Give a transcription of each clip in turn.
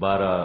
12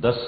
10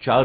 4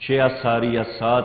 7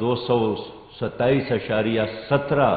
227.17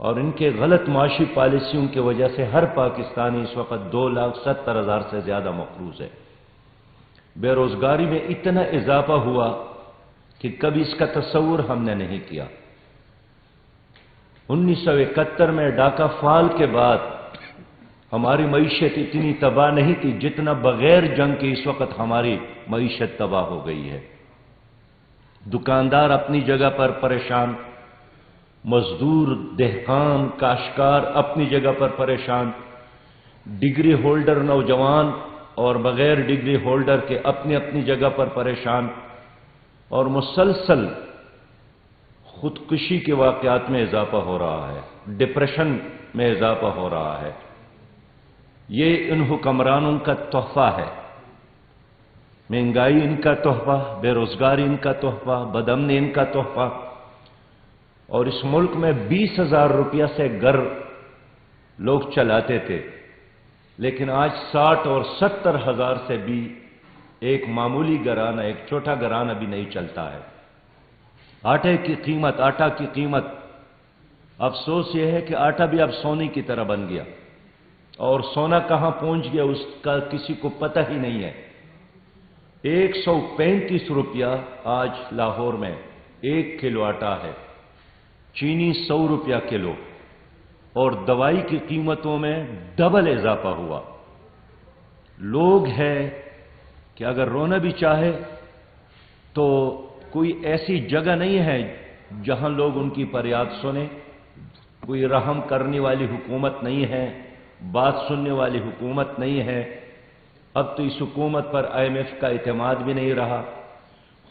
اور ان کے غلط معاشی پالیسیوں کی وجہ سے ہر پاکستانی اس وقت 2,70,000 سے زیادہ مقروض ہے۔ بے روزگاری میں اتنا اضافہ ہوا کہ کبھی اس کا تصور ہم نے نہیں کیا۔ 1971 میں ڈاکا فال کے بعد ہماری معیشت اتنی تباہ نہیں تھی جتنا بغیر جنگ کے اس وقت ہماری معیشت تباہ ہو گئی ہے۔ دکاندار اپنی جگہ پر پریشان، مزدور، دہقان، کاشتکار اپنی جگہ پر پریشان، ڈگری ہولڈر نوجوان اور بغیر ڈگری ہولڈر کے اپنی اپنی جگہ پر پریشان، اور مسلسل خودکشی کے واقعات میں اضافہ ہو رہا ہے، ڈپریشن میں اضافہ ہو رہا ہے۔ یہ ان حکمرانوں کا تحفہ ہے، مہنگائی ان کا تحفہ، بے روزگاری ان کا تحفہ، بدامنی ان کا تحفہ۔ اور اس ملک میں 20,000 روپیہ سے گھر لوگ چلاتے تھے، لیکن آج 60 اور 70,000 سے بھی ایک معمولی گھرانہ، ایک چھوٹا گھرانہ بھی نہیں چلتا ہے۔ آٹا کی قیمت، افسوس یہ ہے کہ آٹا بھی اب سونے کی طرح بن گیا، اور سونا کہاں پہنچ گیا اس کا کسی کو پتہ ہی نہیں ہے۔ 135 روپیہ آج لاہور میں 1 کلو آٹا ہے، چینی 100 روپیہ کلو، اور دوائی کی قیمتوں میں ڈبل اضافہ ہوا۔ لوگ ہے کہ اگر رونا بھی چاہے تو کوئی ایسی جگہ نہیں ہے جہاں لوگ ان کی فریاد سنیں، کوئی رحم کرنے والی حکومت نہیں ہے، بات سننے والی حکومت نہیں ہے۔ اب تو اس حکومت پر IMF کا اعتماد بھی نہیں رہا۔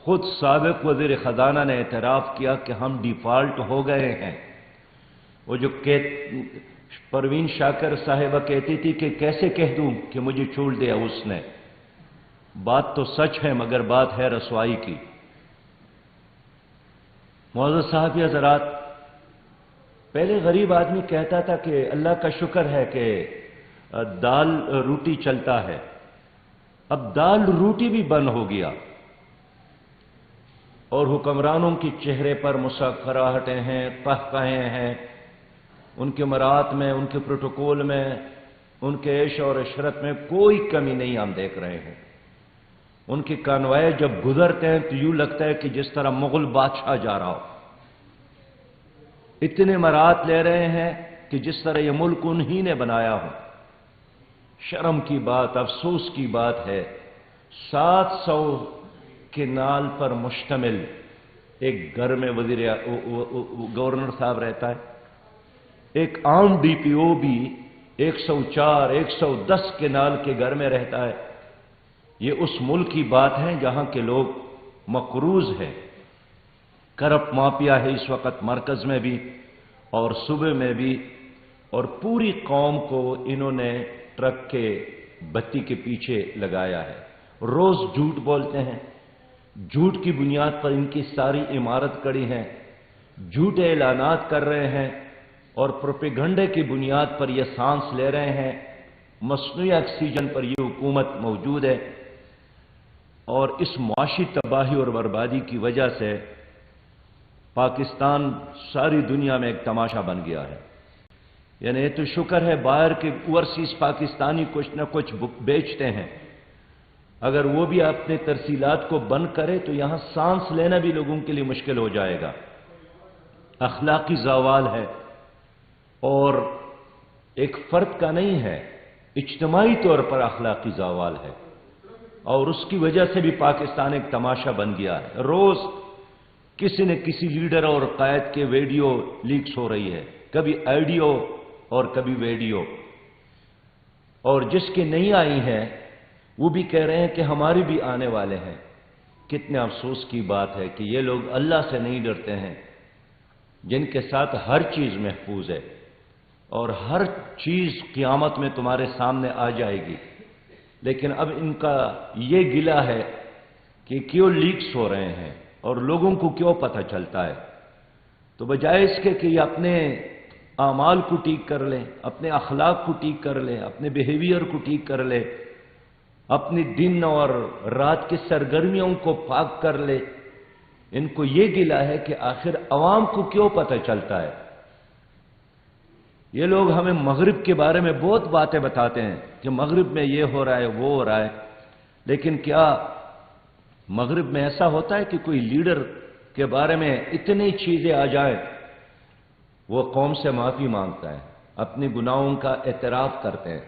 خود سابق وزیر خزانہ نے اعتراف کیا کہ ہم ڈیفالٹ ہو گئے ہیں۔ وہ جو پروین شاکر صاحبہ کہتی تھی کہ کیسے کہہ دوں کہ مجھے چھوڑ دیا اس نے، بات تو سچ ہے مگر بات ہے رسوائی کی۔ معزز صاحب حضرات، پہلے غریب آدمی کہتا تھا کہ اللہ کا شکر ہے کہ دال روٹی چلتا ہے، اب دال روٹی بھی بند ہو گیا، اور حکمرانوں کے چہرے پر مسکراہٹیں ہیں، قہقہیں ہیں، ان کے مرات میں، ان کے پروٹوکول میں، ان کے عیش اور عشرت میں کوئی کمی نہیں ہم دیکھ رہے ہیں۔ ان کے کانوائے جب گزرتے ہیں تو یوں لگتا ہے کہ جس طرح مغل بادشاہ جا رہا ہو۔ اتنے مرات لے رہے ہیں کہ جس طرح یہ ملک انہی نے بنایا ہو۔ شرم کی بات، افسوس کی بات ہے، 700 کے نال پر مشتمل ایک گھر میں گورنر صاحب رہتا ہے، ایک عام DPO بھی 104 110 کے نال کے گھر میں رہتا ہے۔ یہ اس ملک کی بات ہے جہاں کے لوگ مقروض ہیں۔ کرپٹ مافیا ہے اس وقت مرکز میں بھی اور صوبے میں بھی، اور پوری قوم کو انہوں نے ٹرک کے بتی کے پیچھے لگایا ہے۔ روز جھوٹ بولتے ہیں، جھوٹ کی بنیاد پر ان کی ساری عمارت کڑی ہے، جھوٹے اعلانات کر رہے ہیں، اور پروپیگنڈے کی بنیاد پر یہ سانس لے رہے ہیں۔ مصنوعی آکسیجن پر یہ حکومت موجود ہے، اور اس معاشی تباہی اور بربادی کی وجہ سے پاکستان ساری دنیا میں ایک تماشا بن گیا ہے۔ یعنی یہ تو شکر ہے باہر کے اوورسیز پاکستانی کچھ نہ کچھ بیچتے ہیں، اگر وہ بھی اپنے ترسیلات کو بند کرے تو یہاں سانس لینا بھی لوگوں کے لیے مشکل ہو جائے گا۔ اخلاقی زوال ہے، اور ایک فرد کا نہیں ہے، اجتماعی طور پر اخلاقی زوال ہے، اور اس کی وجہ سے بھی پاکستان ایک تماشا بن گیا ہے۔ روز کسی نہ کسی لیڈر اور قائد کے ویڈیو لیکس ہو رہی ہے، کبھی آڈیو اور کبھی ویڈیو، اور جس کی نہیں آئی ہیں وہ بھی کہہ رہے ہیں کہ ہماری بھی آنے والے ہیں۔ کتنے افسوس کی بات ہے کہ یہ لوگ اللہ سے نہیں ڈرتے ہیں، جن کے ساتھ ہر چیز محفوظ ہے، اور ہر چیز قیامت میں تمہارے سامنے آ جائے گی، لیکن اب ان کا یہ گلہ ہے کہ کیوں لیکس ہو رہے ہیں اور لوگوں کو کیوں پتہ چلتا ہے۔ تو بجائے اس کے کہ یہ اپنے اعمال کو ٹھیک کر لیں، اپنے اخلاق کو ٹھیک کر لیں، اپنے بیہیویئر کو ٹھیک کر لیں، اپنی دن اور رات کی سرگرمیوں کو پاک کر لے، ان کو یہ گلہ ہے کہ آخر عوام کو کیوں پتہ چلتا ہے۔ یہ لوگ ہمیں مغرب کے بارے میں بہت باتیں بتاتے ہیں کہ مغرب میں یہ ہو رہا ہے وہ ہو رہا ہے، لیکن کیا مغرب میں ایسا ہوتا ہے کہ کوئی لیڈر کے بارے میں اتنی چیزیں آ جائے وہ قوم سے معافی مانگتا ہے، اپنی گناہوں کا اعتراف کرتے ہیں،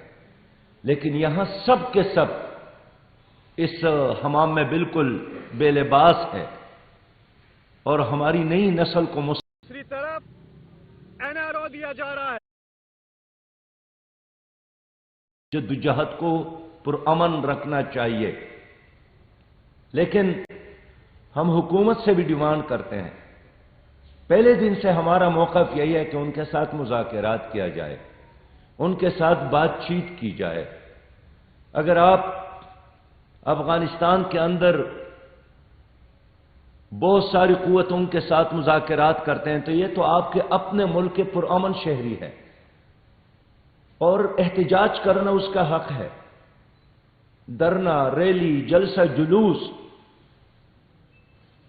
لیکن یہاں سب کے سب اس حمام میں بالکل بے لباس ہے اور ہماری نئی نسل کو دوسری طرف این آر او دیا جا رہا ہے، جدوجہد کو پرامن رکھنا چاہیے، لیکن ہم حکومت سے بھی ڈیمانڈ کرتے ہیں، پہلے دن سے ہمارا موقف یہی ہے کہ ان کے ساتھ مذاکرات کیا جائے، ان کے ساتھ بات چیت کی جائے۔ اگر آپ افغانستان کے اندر بہت ساری قوتوں کے ساتھ مذاکرات کرتے ہیں تو یہ تو آپ کے اپنے ملک کے پرامن شہری ہے اور احتجاج کرنا اس کا حق ہے، دھرنا، ریلی، جلسہ، جلوس۔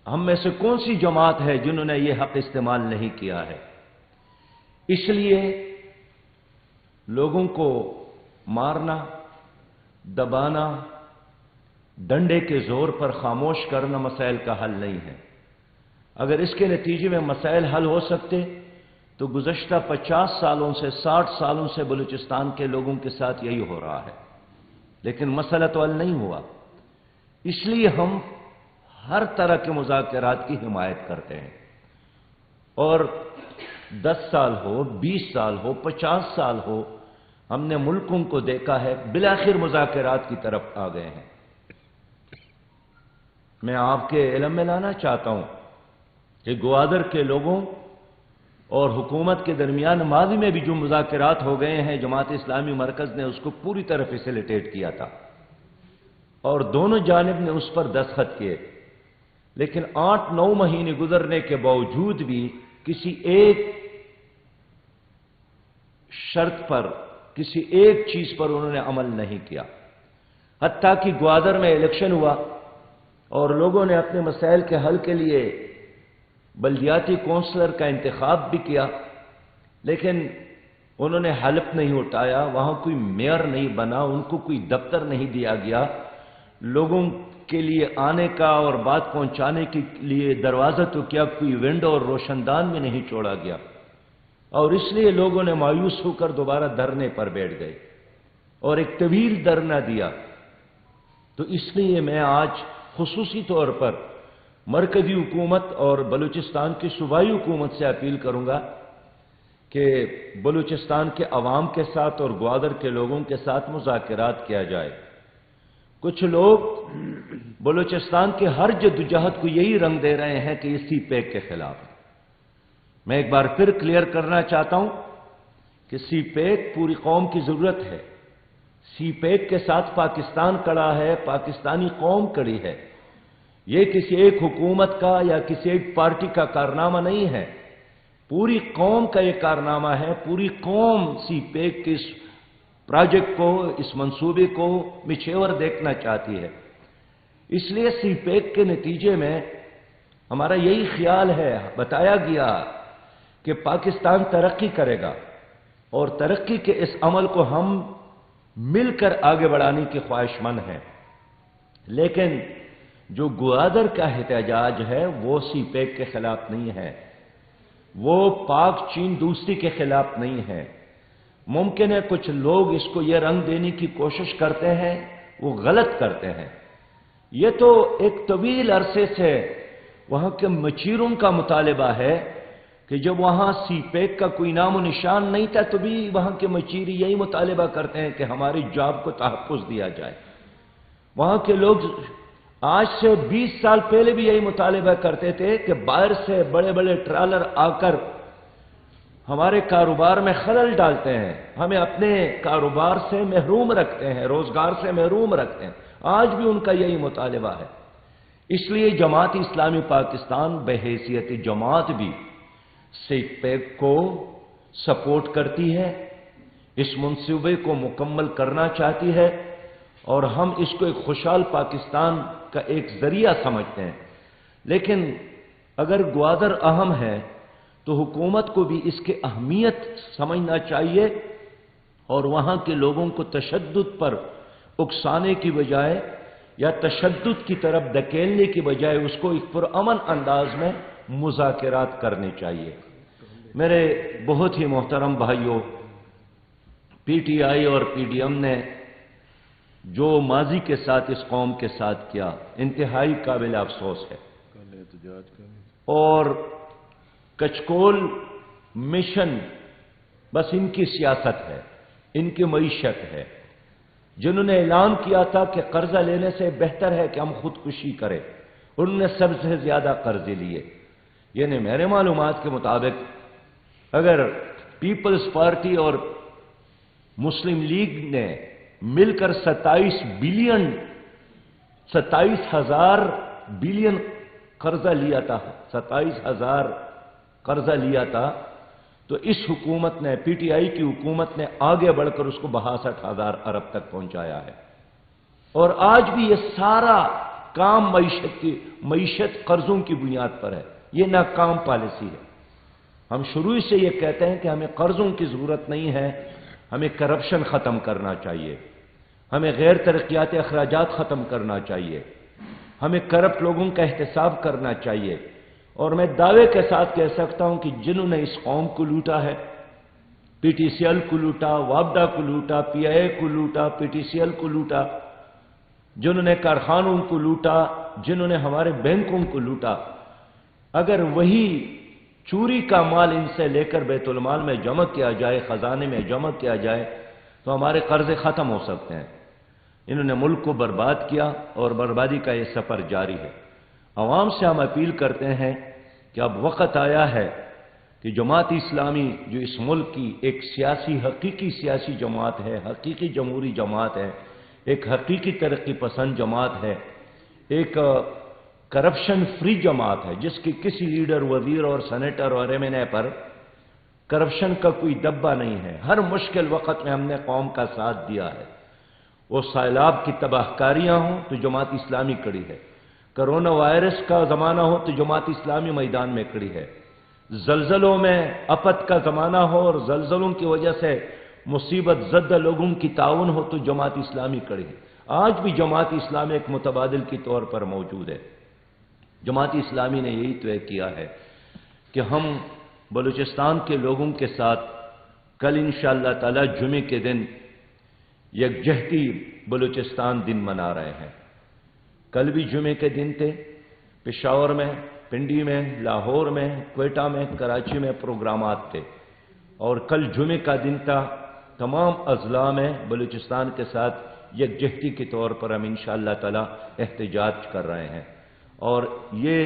ہم میں سے کون سی جماعت ہے جنہوں نے یہ حق استعمال نہیں کیا ہے؟ اس لیے لوگوں کو مارنا، دبانا، ڈنڈے کے زور پر خاموش کرنا مسائل کا حل نہیں ہے۔ اگر اس کے نتیجے میں مسائل حل ہو سکتے تو گزشتہ 50 سالوں سے 60 سالوں سے بلوچستان کے لوگوں کے ساتھ یہی ہو رہا ہے، لیکن مسئلہ تو حل نہیں ہوا۔ اس لیے ہم ہر طرح کے مذاکرات کی حمایت کرتے ہیں، اور 10 سال ہو، 20 سال ہو، 50 سال ہو، ہم نے ملکوں کو دیکھا ہے بالآخر مذاکرات کی طرف آ گئے ہیں۔ میں آپ کے علم میں لانا چاہتا ہوں کہ گوادر کے لوگوں اور حکومت کے درمیان ماضی میں بھی جو مذاکرات ہو گئے ہیں، جماعت اسلامی مرکز نے اس کو پوری طرح فیسیلیٹیٹ کیا تھا اور دونوں جانب نے اس پر دستخط کیے، لیکن 8-9 مہینے گزرنے کے باوجود بھی کسی ایک شرط پر، کسی ایک چیز پر انہوں نے عمل نہیں کیا۔ حتیٰ کہ گوادر میں الیکشن ہوا اور لوگوں نے اپنے مسائل کے حل کے لیے بلدیاتی کونسلر کا انتخاب بھی کیا، لیکن انہوں نے حلف نہیں اٹھایا، وہاں کوئی میئر نہیں بنا، ان کو کوئی دفتر نہیں دیا گیا، لوگوں کے لیے آنے کا اور بات پہنچانے کے لیے دروازہ تو کیا، کوئی ونڈو اور روشن دان بھی نہیں چھوڑا گیا، اور اس لیے لوگوں نے مایوس ہو کر دوبارہ دھرنے پر بیٹھ گئے اور ایک طویل دھرنا دیا۔ تو اس لیے میں آج خصوصی طور پر مرکزی حکومت اور بلوچستان کی صوبائی حکومت سے اپیل کروں گا کہ بلوچستان کے عوام کے ساتھ اور گوادر کے لوگوں کے ساتھ مذاکرات کیا جائے۔ کچھ لوگ بلوچستان کے ہر جدوجہد کو یہی رنگ دے رہے ہیں کہ یہ سی پیک کے خلاف ہے۔ میں ایک بار پھر کلیئر کرنا چاہتا ہوں کہ سی پیک پوری قوم کی ضرورت ہے، سی پیک کے ساتھ پاکستان کڑا ہے، پاکستانی قوم کڑی ہے، یہ کسی ایک حکومت کا یا کسی ایک پارٹی کا کارنامہ نہیں ہے، پوری قوم کا یہ کارنامہ ہے، پوری قوم سی پیک کے اس پروجیکٹ کو، اس منصوبے کو مچھیور دیکھنا چاہتی ہے۔ اس لیے سی پیک کے نتیجے میں ہمارا یہی خیال ہے، بتایا گیا کہ پاکستان ترقی کرے گا اور ترقی کے اس عمل کو ہم مل کر آگے بڑھانے کی خواہش مند ہیں، لیکن جو گوادر کا احتجاج ہے وہ سی پیک کے خلاف نہیں ہے، وہ پاک چین دوستی کے خلاف نہیں ہے۔ ممکن ہے کچھ لوگ اس کو یہ رنگ دینے کی کوشش کرتے ہیں، وہ غلط کرتے ہیں۔ یہ تو ایک طویل عرصے سے وہاں کے مچیروں کا مطالبہ ہے کہ جب وہاں سی پیک کا کوئی نام و نشان نہیں تھا تو بھی وہاں کے مچیری یہی مطالبہ کرتے ہیں کہ ہماری جاب کو تحفظ دیا جائے۔ وہاں کے لوگ آج سے 20 سال پہلے بھی یہی مطالبہ کرتے تھے کہ باہر سے بڑے بڑے ٹرالر آ کر ہمارے کاروبار میں خلل ڈالتے ہیں، ہمیں اپنے کاروبار سے محروم رکھتے ہیں، روزگار سے محروم رکھتے ہیں۔ آج بھی ان کا یہی مطالبہ ہے۔ اس لیے جماعت اسلامی پاکستان بحیثیت جماعت بھی سی پیک کو سپورٹ کرتی ہے، اس منصوبے کو مکمل کرنا چاہتی ہے، اور ہم اس کو ایک خوشحال پاکستان کا ایک ذریعہ سمجھتے ہیں۔ لیکن اگر گوادر اہم ہے تو حکومت کو بھی اس کی اہمیت سمجھنا چاہیے اور وہاں کے لوگوں کو تشدد پر اکسانے کی بجائے یا تشدد کی طرف دھکیلنے کی بجائے اس کو ایک پرامن انداز میں مذاکرات کرنے چاہیے۔ میرے بہت ہی محترم بھائیوں، پی ٹی آئی اور پی ڈی ایم نے جو ماضی کے ساتھ اس قوم کے ساتھ کیا انتہائی قابل افسوس ہے، اور کچکول مشن بس ان کی سیاست ہے، ان کی معیشت ہے۔ جنہوں نے اعلان کیا تھا کہ قرضہ لینے سے بہتر ہے کہ ہم خودکشی کریں، انہوں نے سب سے زیادہ قرضے لیے۔ یعنی میرے معلومات کے مطابق اگر پیپلز پارٹی اور مسلم لیگ نے مل کر 27,000 بلین قرضہ لیا تھا، 27,000 قرضہ لیا تھا، تو اس حکومت نے، پی ٹی آئی کی حکومت نے آگے بڑھ کر اس کو 62,000 ارب تک پہنچایا ہے۔ اور آج بھی یہ سارا کام معیشت قرضوں کی بنیاد پر ہے۔ یہ ناکام پالیسی ہے۔ ہم شروع سے یہ کہتے ہیں کہ ہمیں قرضوں کی ضرورت نہیں ہے، ہمیں کرپشن ختم کرنا چاہیے، ہمیں غیر ترقیاتی اخراجات ختم کرنا چاہیے، ہمیں کرپٹ لوگوں کا احتساب کرنا چاہیے۔ اور میں دعوے کے ساتھ کہہ سکتا ہوں کہ جنہوں نے اس قوم کو لوٹا ہے، پی ٹی سی ایل کو لوٹا، وابڈا کو لوٹا، پی آئی اے کو لوٹا، پی ٹی سی ایل کو لوٹا، جنہوں نے کارخانوں کو لوٹا، جنہوں نے ہمارے بینکوں کو لوٹا، اگر وہی چوری کا مال ان سے لے کر بیت المال میں جمع کیا جائے، خزانے میں جمع کیا جائے، تو ہمارے قرضے ختم ہو سکتے ہیں۔ انہوں نے ملک کو برباد کیا اور بربادی کا یہ سفر جاری ہے۔ عوام سے ہم اپیل کرتے ہیں کہ اب وقت آیا ہے کہ جماعت اسلامی جو اس ملک کی ایک حقیقی سیاسی جماعت ہے، حقیقی جمہوری جماعت ہے، ایک حقیقی ترقی پسند جماعت ہے، ایک کرپشن فری جماعت ہے، جس کی کسی لیڈر، وزیر اور سینیٹر اور ایم این اے پر کرپشن کا کوئی دبا نہیں ہے۔ ہر مشکل وقت میں ہم نے قوم کا ساتھ دیا ہے۔ وہ سیلاب کی تباہ کاریاں ہوں تو جماعت اسلامی کڑی ہے، کرونا وائرس کا زمانہ ہو تو جماعت اسلامی میدان میں کھڑی ہے، زلزلوں میں آفت کا زمانہ ہو اور زلزلوں کی وجہ سے مصیبت زدہ لوگوں کی تعاون ہو تو جماعت اسلامی کھڑی ہے۔ آج بھی جماعت اسلامی ایک متبادل کے طور پر موجود ہے۔ جماعت اسلامی نے یہی طے کیا ہے کہ ہم بلوچستان کے لوگوں کے ساتھ کل انشاءاللہ تعالی جمعے کے دن یکجہتی بلوچستان دن منا رہے ہیں۔ کل بھی جمعے کے دن تھے، پشاور میں، پنڈی میں، لاہور میں، کوئٹہ میں، کراچی میں پروگرامات تھے، اور کل جمعے کا دن تھا۔ تمام اضلاع میں بلوچستان کے ساتھ یکجہتی کے طور پر ہم انشاءاللہ تعالی احتجاج کر رہے ہیں، اور یہ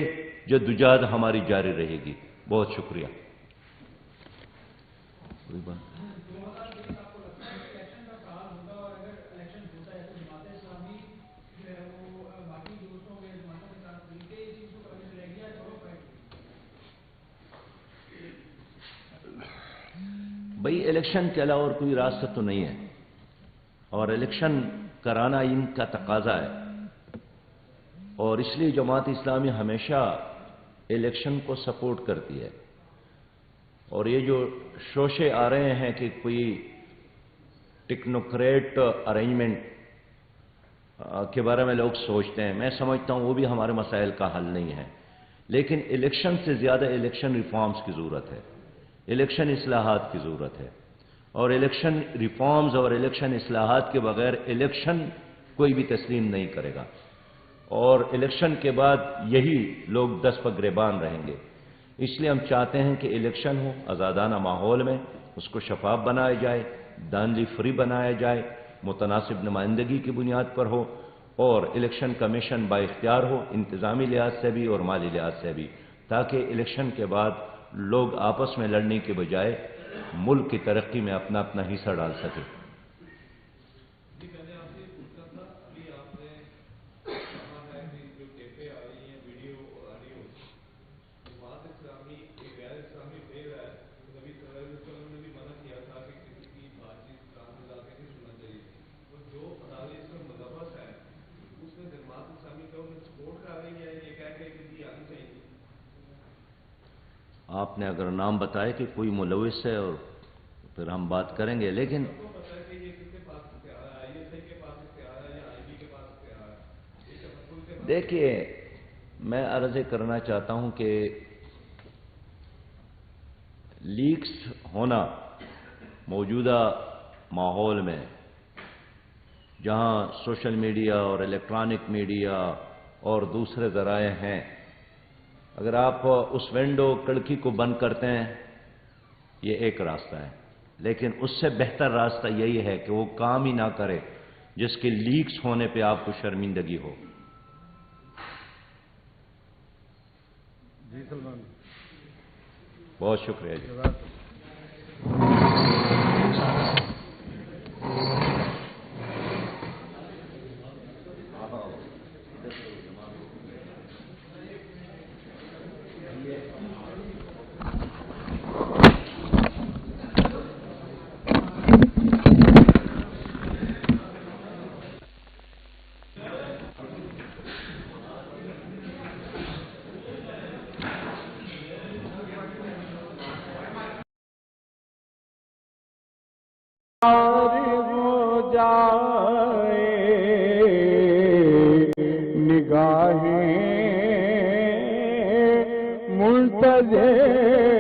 جدوجہد ہماری جاری رہے گی۔ بہت شکریہ۔ بھئی الیکشن کے علاوہ اور کوئی راستہ تو نہیں ہے، اور الیکشن کرانا ان کا تقاضا ہے، اور اس لیے جماعت اسلامی ہمیشہ الیکشن کو سپورٹ کرتی ہے۔ اور یہ جو شوشے آ رہے ہیں کہ کوئی ٹیکنوکریٹ ارینجمنٹ کے بارے میں لوگ سوچتے ہیں، میں سمجھتا ہوں وہ بھی ہمارے مسائل کا حل نہیں ہے، لیکن الیکشن سے زیادہ الیکشن ریفارمز کی ضرورت ہے، الیکشن اصلاحات کی ضرورت ہے، اور الیکشن ریفارمز اور الیکشن اصلاحات کے بغیر الیکشن کوئی بھی تسلیم نہیں کرے گا، اور الیکشن کے بعد یہی لوگ دست پگریبان رہیں گے۔ اس لیے ہم چاہتے ہیں کہ الیکشن ہو آزادانہ ماحول میں، اس کو شفاف بنایا جائے، دھاندلی فری بنایا جائے، متناسب نمائندگی کی بنیاد پر ہو، اور الیکشن کمیشن با اختیار ہو، انتظامی لحاظ سے بھی اور مالی لحاظ سے بھی، تاکہ الیکشن کے بعد لوگ آپس میں لڑنے کے بجائے ملک کی ترقی میں اپنا اپنا حصہ ڈال سکیں۔ آپ نے اگر نام بتایا کہ کوئی ملوث ہے اور پھر ہم بات کریں گے، لیکن دیکھیے میں عرض کرنا چاہتا ہوں کہ لیکس ہونا موجودہ ماحول میں جہاں سوشل میڈیا اور الیکٹرانک میڈیا اور دوسرے ذرائع ہیں، اگر آپ اس ونڈو کھڑکی کو بند کرتے ہیں یہ ایک راستہ ہے، لیکن اس سے بہتر راستہ یہی ہے کہ وہ کام ہی نہ کرے جس کے لیکس ہونے پہ آپ کو شرمندگی ہو۔ جی سلمان، بہت شکریہ جی۔ جزاک اللہ۔ ہو جائے نگاہیں منتظر